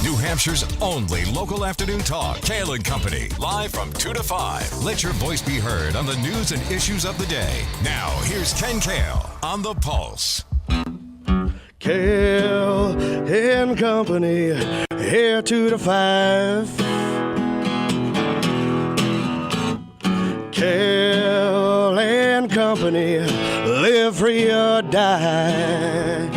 New Hampshire's only local afternoon talk. Cail and Company, live from 2 to 5. Let your voice be heard on the news and issues of the day. Now, here's Ken Cail on The Pulse. Cail and Company, here 2 to 5. Cail and Company, live free or die.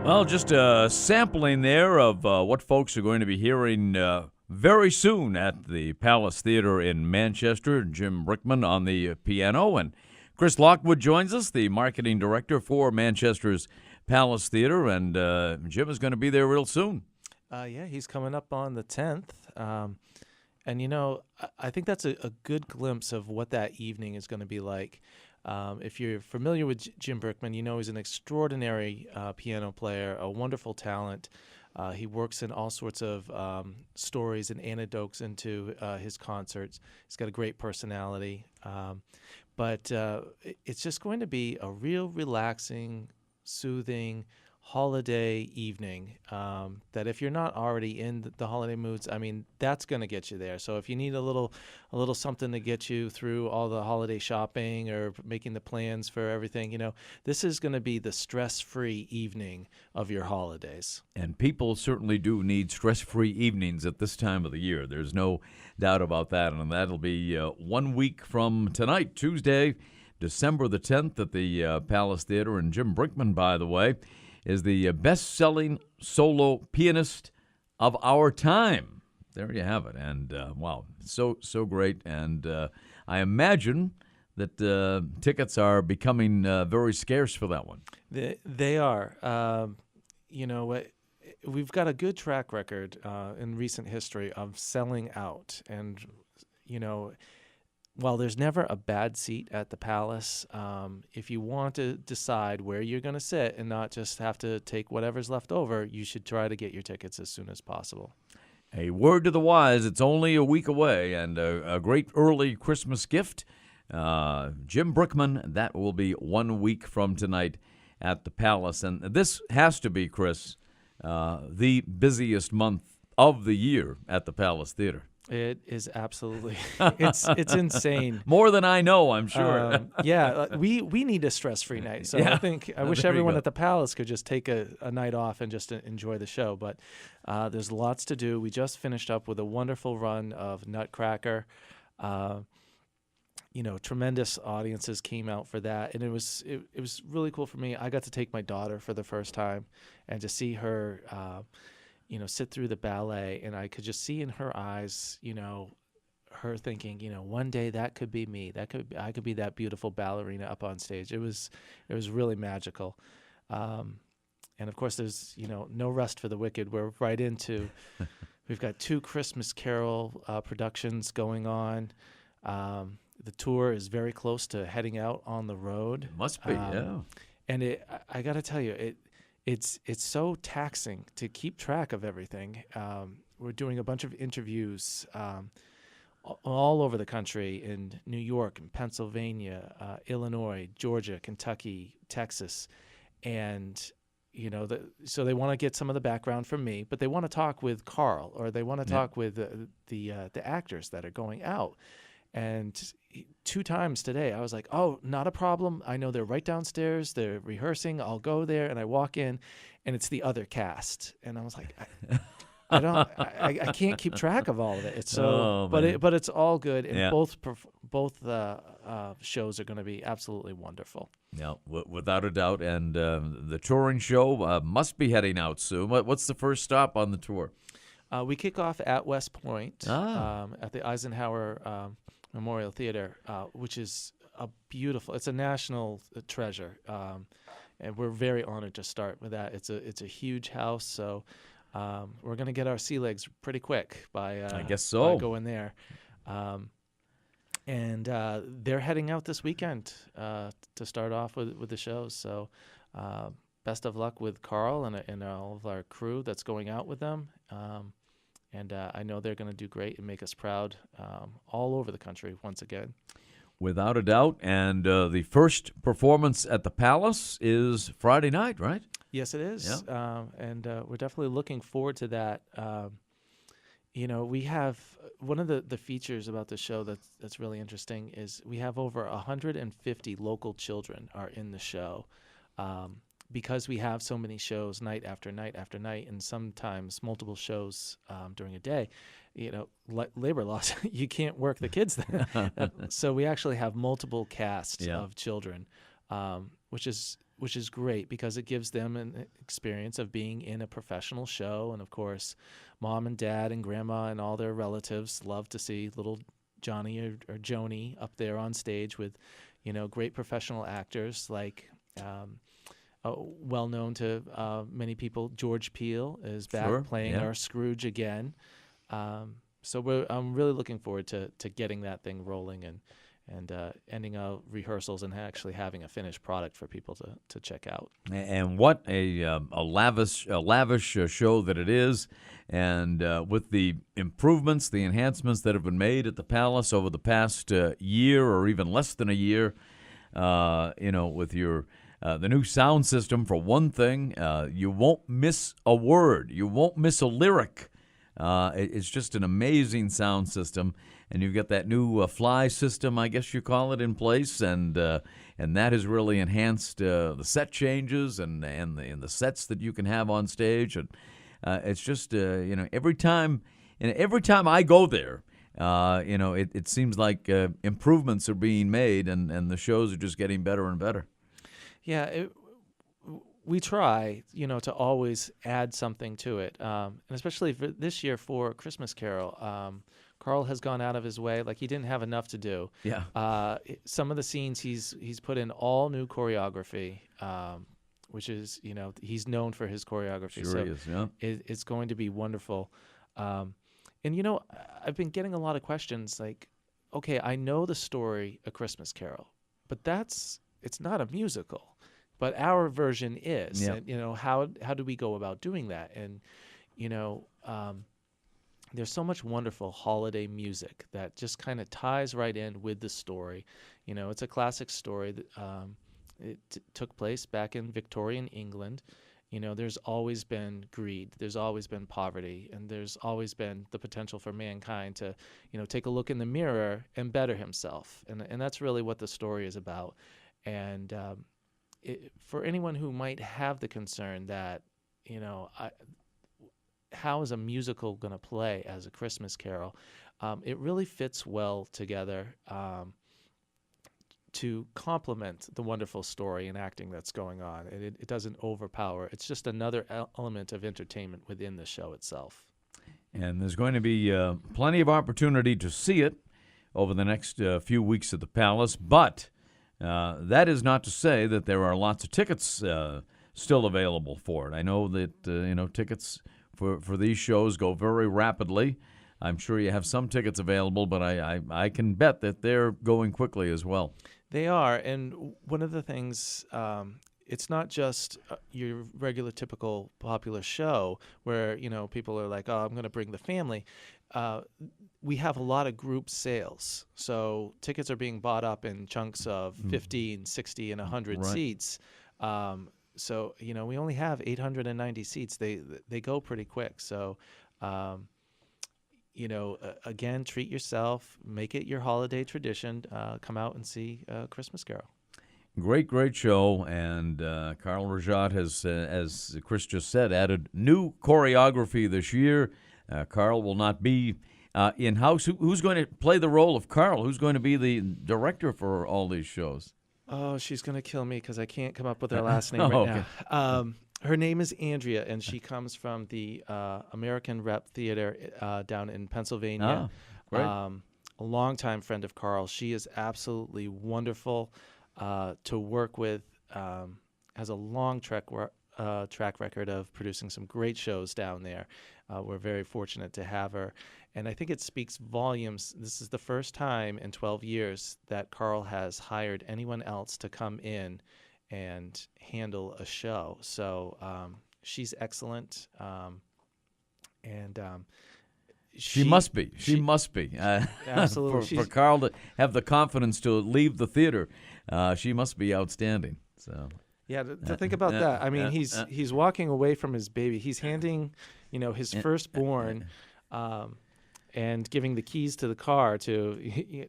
Well, just a sampling there of what folks are going to be hearing very soon at the Palace Theatre in Manchester. Jim Brickman on the piano, and Chris Lockwood joins us, the marketing director for Manchester's Palace Theatre, and Jim is going to be there real soon. Yeah, he's coming up on the 10th. And, you know, I think that's a good glimpse of what that evening is going to be like. If you're familiar with Jim Brickman, you know he's an extraordinary piano player, a wonderful talent. He works in all sorts of stories and anecdotes into his concerts. He's got a great personality. But it's just going to be a real relaxing, soothing holiday evening that if you're not already in the holiday moods, I mean, that's going to get you there. So if you need a little something to get you through all the holiday shopping or making the plans for everything, you know, this is going to be the stress-free evening of your holidays. And people certainly do need stress-free evenings at this time of the year. There's no doubt about that. And that'll be 1 week from tonight, Tuesday, December the 10th at the Palace Theatre. And Jim Brickman, by the way, is the best-selling solo pianist of our time. There you have it. And, wow, so great. And I imagine that tickets are becoming very scarce for that one. They are. You know, we've got a good track record in recent history of selling out. And, you know, while there's never a bad seat at the Palace, if you want to decide where you're going to sit and not just have to take whatever's left over, you should try to get your tickets as soon as possible. A word to the wise, it's only a week away, and a great early Christmas gift. Jim Brickman, that will be 1 week from tonight at the Palace. And this has to be, Chris, the busiest month of the year at the Palace Theatre. It is absolutely. It's insane. More than I know, I'm sure. Yeah, we need a stress-free night. So yeah. I wish everyone at the Palace could just take a night off and just enjoy the show. But there's lots to do. We just finished up with a wonderful run of Nutcracker. You know, tremendous audiences came out for that, and it was really cool for me. I got to take my daughter for the first time, and to see her. You know, sit through the ballet, and I could just see in her eyes, you know, her thinking, you know, one day that could be me. I could be that beautiful ballerina up on stage. It was really magical. And of course, there's, you know, no rest for the wicked. We're right into. We've got 2 Christmas Carol productions going on. The tour is very close to heading out on the road. Must be, yeah. And I got to tell you, It's so taxing to keep track of everything. We're doing a bunch of interviews all over the country, in New York, and Pennsylvania, Illinois, Georgia, Kentucky, Texas, and you know, so they want to get some of the background from me, but they want to talk with Carl, or they want to talk with the actors that are going out. And 2 times today, I was like, "Oh, not a problem. I know they're right downstairs. They're rehearsing. I'll go there." And I walk in, and it's the other cast. And I was like, I can't keep track of all of it. It's so, Oh, man. but it's all good. And Yeah. both shows are going to be absolutely wonderful. Yeah, without a doubt. And the touring show must be heading out soon. What's the first stop on the tour? We kick off at West Point Ah. at the Eisenhower Memorial Theater, which is it's a national treasure, and we're very honored to start with that. It's a huge house, so we're gonna get our sea legs pretty quick by I guess so. by going there, and they're heading out this weekend to start off with the shows. So best of luck with Carl and all of our crew that's going out with them. And I know they're going to do great and make us proud all over the country once again. Without a doubt. And the first performance at the Palace is Friday night, right? Yes, it is. Yeah. And we're definitely looking forward to that. We have one of the features about the show that's really interesting is we have over 150 local children are in the show. Because we have so many shows night after night after night, and sometimes multiple shows during a day, labor laws, you can't work the kids then. So we actually have multiple casts of children, which is great because it gives them an experience of being in a professional show. And of course, mom and dad and grandma and all their relatives love to see little Johnny or Joni up there on stage with, great professional actors like. Well known to many people, George Peele is back playing our Scrooge again. So I'm really looking forward to getting that thing rolling and ending out rehearsals and actually having a finished product for people to check out. And what a lavish show that it is. And with the improvements, the enhancements that have been made at the Palace over the past year or even less than a year, with your the new sound system, for one thing, you won't miss a word. You won't miss a lyric. It's just an amazing sound system. And you've got that new fly system, I guess you call it, in place. And that has really enhanced the set changes and the sets that you can have on stage. And it's just, every time I go there, it seems like improvements are being made and the shows are just getting better and better. Yeah, we try, to always add something to it, and especially for this year for Christmas Carol. Carl has gone out of his way, like he didn't have enough to do. Yeah. Some of the scenes he's put in all new choreography, which is he's known for his choreography. Sure is. Yeah. It's going to be wonderful. And I've been getting a lot of questions like, okay, I know the story A Christmas Carol, but it's not a musical. But our version is, Yep. and, how do we go about doing that? And, there's so much wonderful holiday music that just kind of ties right in with the story. It's a classic story that it took place back in Victorian England. There's always been greed, there's always been poverty, and there's always been the potential for mankind to, take a look in the mirror and better himself. And that's really what the story is about. And for anyone who might have the concern that, how is a musical going to play as a Christmas Carol? It really fits well together to complement the wonderful story and acting that's going on. And it doesn't overpower. It's just another element of entertainment within the show itself. And there's going to be plenty of opportunity to see it over the next few weeks at the Palace, but that is not to say that there are lots of tickets still available for it. I know that tickets for these shows go very rapidly. I'm sure you have some tickets available, but I can bet that they're going quickly as well. They are, and one of the things, it's not just your regular, typical, popular show where people are like, "Oh, I'm going to bring the family." We have a lot of group sales, so tickets are being bought up in chunks of 15, 60, and 100 seats. So we only have 890 seats. They go pretty quick. So again, treat yourself, make it your holiday tradition. Come out and see Christmas Carol. Great show, and Carl Rajat has, as Chris just said, added new choreography this year. Carl will not be in-house. Who's going to play the role of Carl? Who's going to be the director for all these shows? Oh, she's going to kill me because I can't come up with her last name okay. now. Her name is Andrea, and she comes from the American Rep Theater down in Pennsylvania. Great. A longtime friend of Carl. She is absolutely wonderful to work with. Has a long track record of producing some great shows down there. We're very fortunate to have her. And I think it speaks volumes. This is the first time in 12 years that Carl has hired anyone else to come in and handle a show. So she's excellent. She must be. She must be. Absolutely. For Carl to have the confidence to leave the theater, she must be outstanding. So. Yeah, to think about that. I mean, he's walking away from his baby. He's handing, his firstborn, and giving the keys to the car to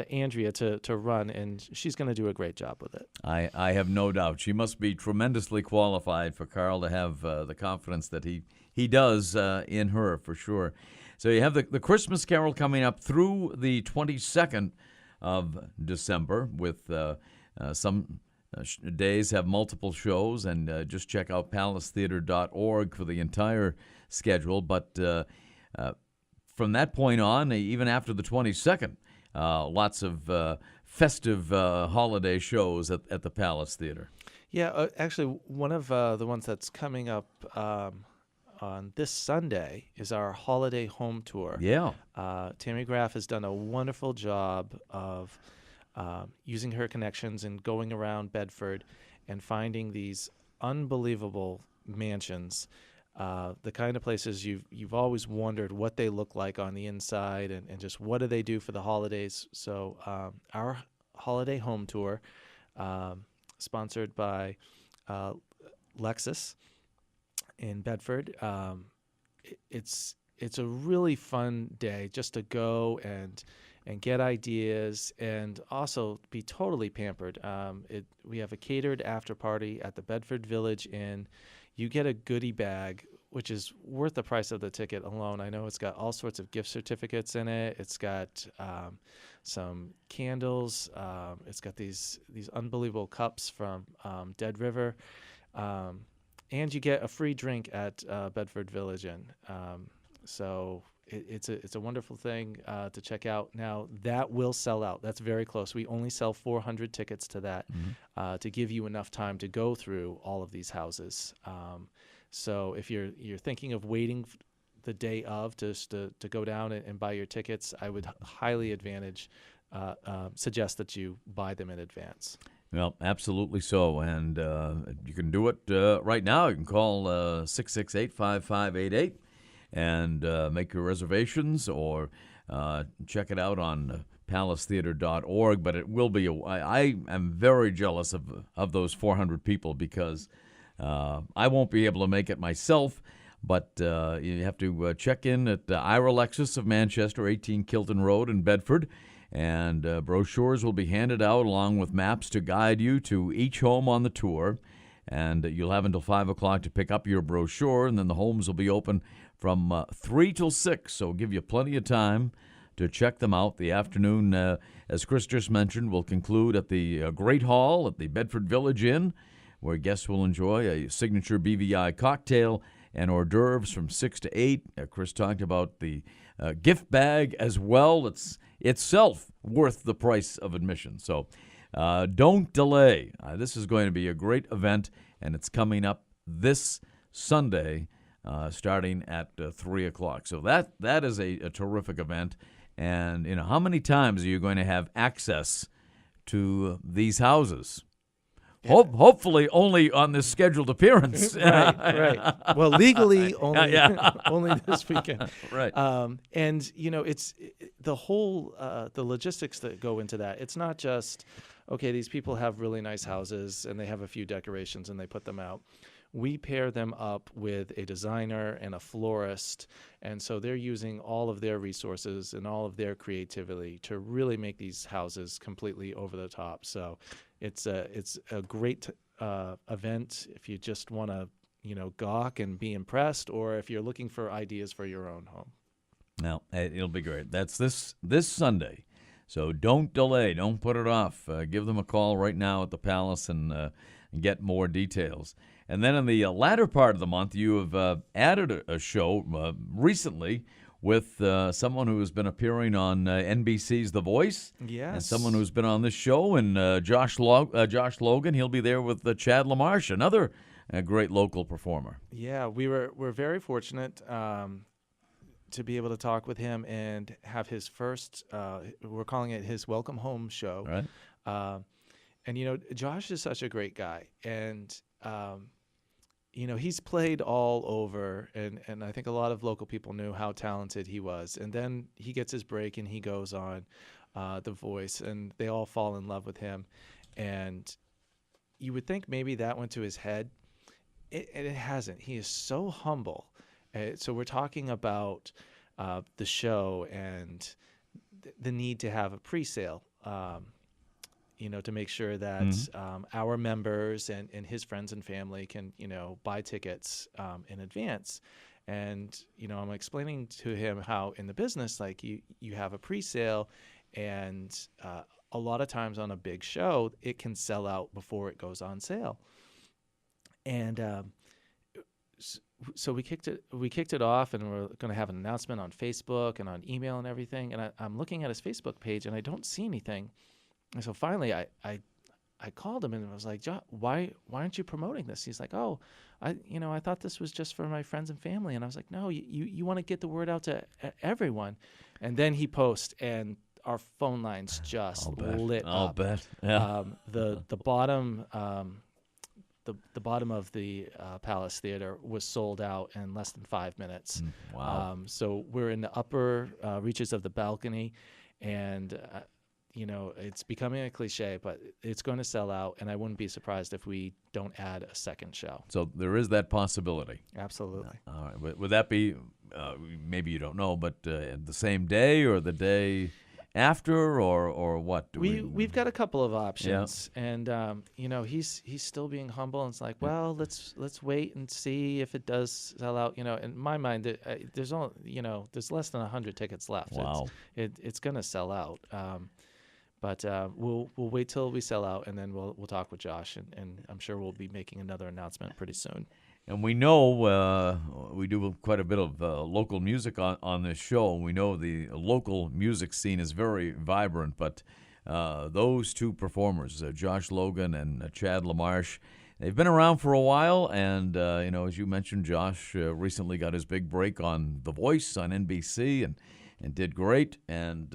Andrea to run, and she's going to do a great job with it. I have no doubt. She must be tremendously qualified for Carl to have the confidence that he does in her, for sure. So you have the Christmas Carol coming up through the 22nd of December with some days have multiple shows, and just check out palacetheater.org for the entire schedule. But from that point on, even after the 22nd, lots of festive holiday shows at the Palace Theater. Yeah, actually, one of the ones that's coming up on this Sunday is our holiday home tour. Yeah. Tammy Graff has done a wonderful job of using her connections and going around Bedford and finding these unbelievable mansions, the kind of places you've always wondered what they look like on the inside and just what do they do for the holidays. So our holiday home tour, sponsored by Lexus in Bedford, it's a really fun day just to go and get ideas and also be totally pampered. We have a catered after party at the Bedford Village Inn. You get a goodie bag, which is worth the price of the ticket alone. I know it's got all sorts of gift certificates in it. It's got some candles. It's got these unbelievable cups from Dead River. And you get a free drink at Bedford Village Inn. So it's a wonderful thing to check out. Now, that will sell out. That's very close. We only sell 400 tickets to that to give you enough time to go through all of these houses. So if you're thinking of waiting the day of to go down and buy your tickets, I would highly suggest that you buy them in advance. Well, absolutely so. And you can do it right now. You can call 668-5588 and make your reservations, or check it out on palacetheater.org. But it will be I am very jealous of those 400 people because I won't be able to make it myself. But you have to check in at Ira Lexus of Manchester, 18 Kilton Road in Bedford. And brochures will be handed out along with maps to guide you to each home on the tour. And you'll have until 5 o'clock to pick up your brochure, and then the homes will be open from 3 till 6. So give you plenty of time to check them out. The afternoon, as Chris just mentioned, will conclude at the Great Hall at the Bedford Village Inn, where guests will enjoy a signature BVI cocktail and hors d'oeuvres from 6 to 8. Chris talked about the gift bag as well. It's itself worth the price of admission. So don't delay. This is going to be a great event, and it's coming up this Sunday starting at 3 o'clock. So that is a terrific event. And how many times are you going to have access to these houses? Hopefully only on this scheduled appearance. Right. Well, legally only only this weekend. Right. And it's the whole the logistics that go into that. It's not just these people have really nice houses and they have a few decorations and they put them out. we pair them up with a designer and a florist, and so they're using all of their resources and all of their creativity to really make these houses completely over the top. So it's a great event if you just want to gawk and be impressed, or if you're looking for ideas for your own home. Now, it'll be great. That's this Sunday. So don't delay. Don't put it off. Give them a call right now at the Palace and get more details. And then in the latter part of the month, you have added a show recently with someone who has been appearing on NBC's The Voice. Yes. And someone who's been on this show, and Josh Logan. He'll be there with Chad LaMarche, another great local performer. Yeah, we're very fortunate to be able to talk with him and have his first, we're calling it his Welcome Home show. Right. And, Josh is such a great guy. And, he's played all over. And I think a lot of local people knew how talented he was. And then he gets his break and he goes on The Voice. And they all fall in love with him. And you would think maybe that went to his head. It hasn't. He is so humble. So we're talking about the show and the need to have a pre-sale, to make sure that our members and his friends and family can, buy tickets in advance. And, I'm explaining to him how in the business, like you have a pre-sale, and a lot of times on a big show, it can sell out before it goes on sale. And so we kicked it off, and we're going to have an announcement on Facebook and on email and everything. And I'm looking at his Facebook page, and I don't see anything. And so finally, I called him and I was like, why aren't you promoting this? He's like, oh, I thought this was just for my friends and family. And I was like, no, you want to get the word out to everyone. And then he posts, and our phone lines just lit up. I'll bet. Yeah. The bottom. The bottom of the Palace Theater was sold out in less than 5 minutes. Wow. So we're in the upper reaches of the balcony, and it's becoming a cliche, but it's going to sell out, and I wouldn't be surprised if we don't add a second show. So there is that possibility. Absolutely. All right. Would that be, maybe you don't know, but the same day or the day after, or what? We've got a couple of options, and he's still being humble, and it's like, well, let's wait and see if it does sell out. In my mind, there's there's less than 100 tickets left. Wow. It's gonna sell out. But we'll wait till we sell out, and then we'll talk with Josh, and I'm sure we'll be making another announcement pretty soon. And we know we do quite a bit of local music on this show, and we know the local music scene is very vibrant. But those two performers, Josh Logan and Chad LaMarche, they've been around for a while. And, as you mentioned, Josh recently got his big break on The Voice on NBC and did great. And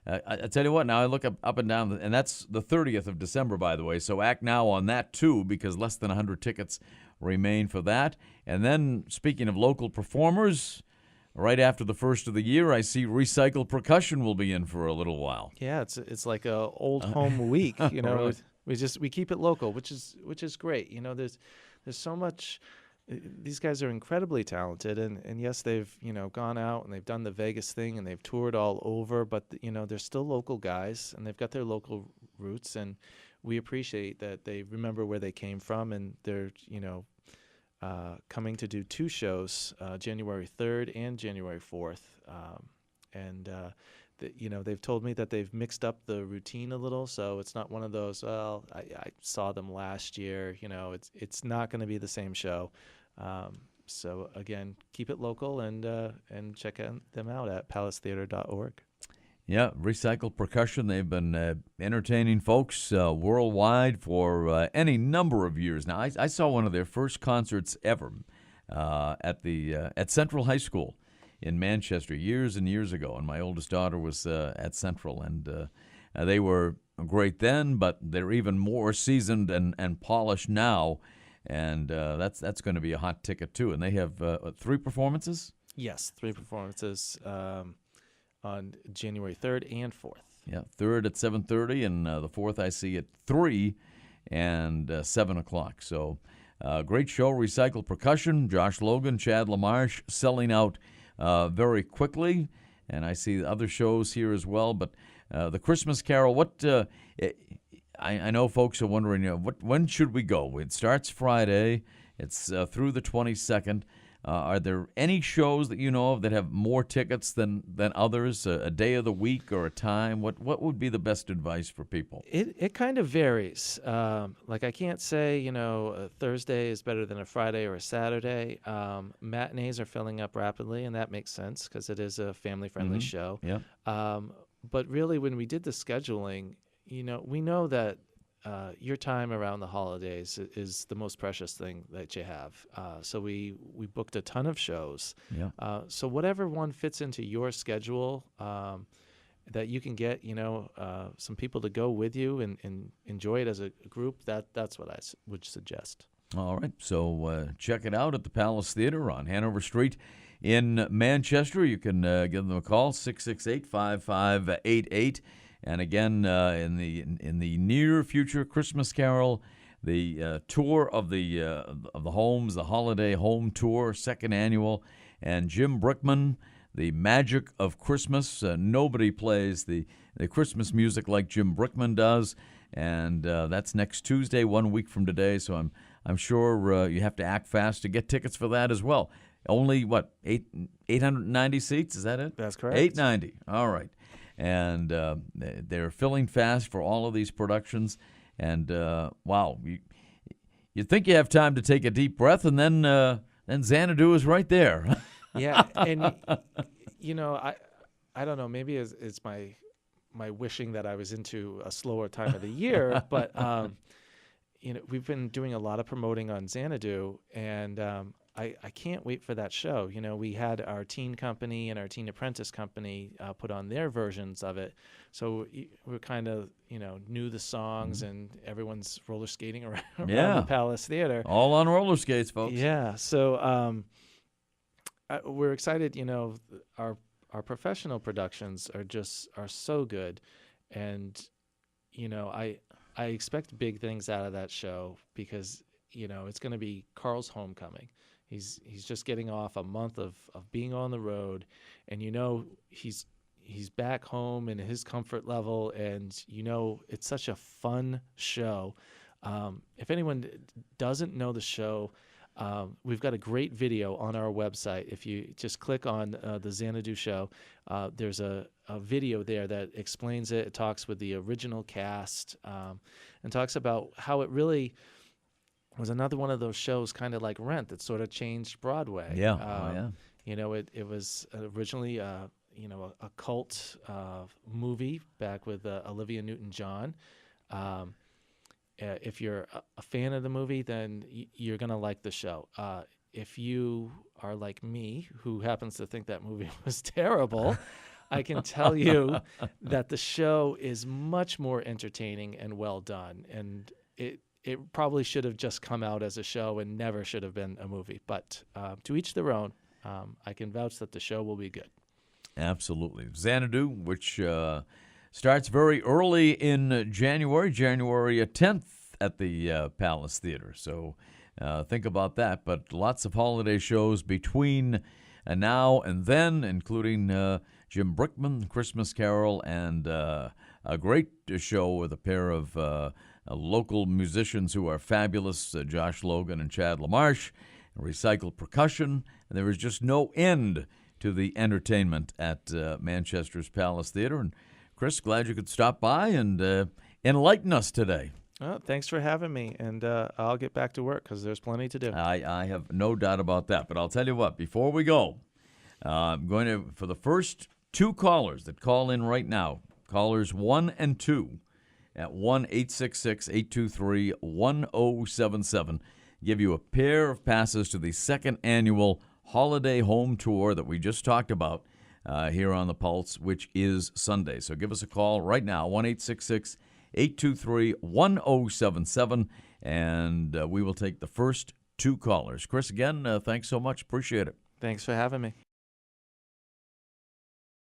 I tell you what, now I look up and down, and that's the 30th of December, by the way. So act now on that, too, because less than 100 tickets remain for that. And then, speaking of local performers, right after the first of the year, I see Recycle Percussion will be in for a little while. Yeah, it's like a old home week. Really? we keep it local, which is great. There's so much. These guys are incredibly talented, and yes, they've gone out and they've done the Vegas thing and they've toured all over, but they're still local guys and they've got their local roots, and we appreciate that they remember where they came from, and they're coming to do two shows, January 3rd and January 4th, and they've told me that they've mixed up the routine a little, so it's not one of those, well, I saw them last year, it's not going to be the same show. So again, keep it local and check them out at palacetheater.org. Yeah, Recycle Percussion, they've been entertaining folks worldwide for any number of years now. I saw one of their first concerts ever at Central High School in Manchester years and years ago, and my oldest daughter was at Central, and they were great then, but they're even more seasoned and polished now, and that's going to be a hot ticket too. And they have 3 performances? Yes, 3 performances on January 3rd and 4th. Yeah, 3rd at 7:30, and the 4th I see at 3 and 7 o'clock. So Great show, Recycled Percussion. Josh Logan, Chad LaMarche selling out very quickly. And I see other shows here as well. But the Christmas Carol, I know folks are wondering, when should we go? It starts Friday. It's through the 22nd. Are there any shows that you know of that have more tickets than others? A day of the week or a time? What would be the best advice for people? It kind of varies. Like I can't say, a Thursday is better than a Friday or a Saturday. Matinees are filling up rapidly, and that makes sense because it is a family-friendly show. Yeah. But really, when we did the scheduling, we know that your time around the holidays is the most precious thing that you have. So we booked a ton of shows. Yeah. So whatever one fits into your schedule, that you can get, some people to go with you and enjoy it as a group, that's what I would suggest. All right. So check it out at the Palace Theater on Hanover Street in Manchester. You can give them a call, 668-5588. And again, in the near future, Christmas Carol, the tour of the homes, the holiday home tour, second annual, and Jim Brickman, the magic of Christmas. Nobody plays the Christmas music like Jim Brickman does, and that's next Tuesday, 1 week from today. So I'm sure you have to act fast to get tickets for that as well. Only 890 seats? Is that it? That's correct. 890. All right. And they're filling fast for all of these productions. And, wow, you'd think you have time to take a deep breath, and then Xanadu is right there. Yeah, and, I don't know, maybe it's my wishing that I was into a slower time of the year, but, we've been doing a lot of promoting on Xanadu, and I can't wait for that show. We had our teen company and our teen apprentice company put on their versions of it. So we're kind of, knew the songs, and everyone's roller skating around the Palace Theater. All on roller skates, folks. Yeah. So we're excited. Our professional productions are so good. And, I expect big things out of that show because, it's going to be Carl's homecoming. He's just getting off a month of being on the road, and he's back home in his comfort level, and it's such a fun show. If anyone doesn't know the show, we've got a great video on our website. If you just click on the Xanadu show, there's a video there that explains it. It talks with the original cast and talks about how it really was another one of those shows, kind of like Rent, that sort of changed Broadway. Yeah. It was originally a cult movie back with Olivia Newton-John. If you're a fan of the movie, then you're gonna like the show. If you are like me, who happens to think that movie was terrible, I can tell you that the show is much more entertaining and well done, and it probably should have just come out as a show and never should have been a movie. But to each their own. I can vouch that the show will be good. Absolutely. Xanadu, which starts very early in January 10th at the Palace Theater. So think about that. But lots of holiday shows between now and then, including Jim Brickman, Christmas Carol, and a great show with a pair of local musicians who are fabulous, Josh Logan and Chad LaMarche, Recycled Percussion. And there is just no end to the entertainment at Manchester's Palace Theater. And Chris, glad you could stop by and enlighten us today. Thanks for having me, and I'll get back to work because there's plenty to do. I have no doubt about that. But I'll tell you what, before we go, I'm going to, for the first two callers that call in right now, callers 1 and 2 at 1-866-823-1077, give you a pair of passes to the second annual holiday home tour that we just talked about here on The Pulse, which is Sunday. So give us a call right now, 1-866-823-1077, and we will take the first two callers. Chris, again, thanks so much. Appreciate it. Thanks for having me.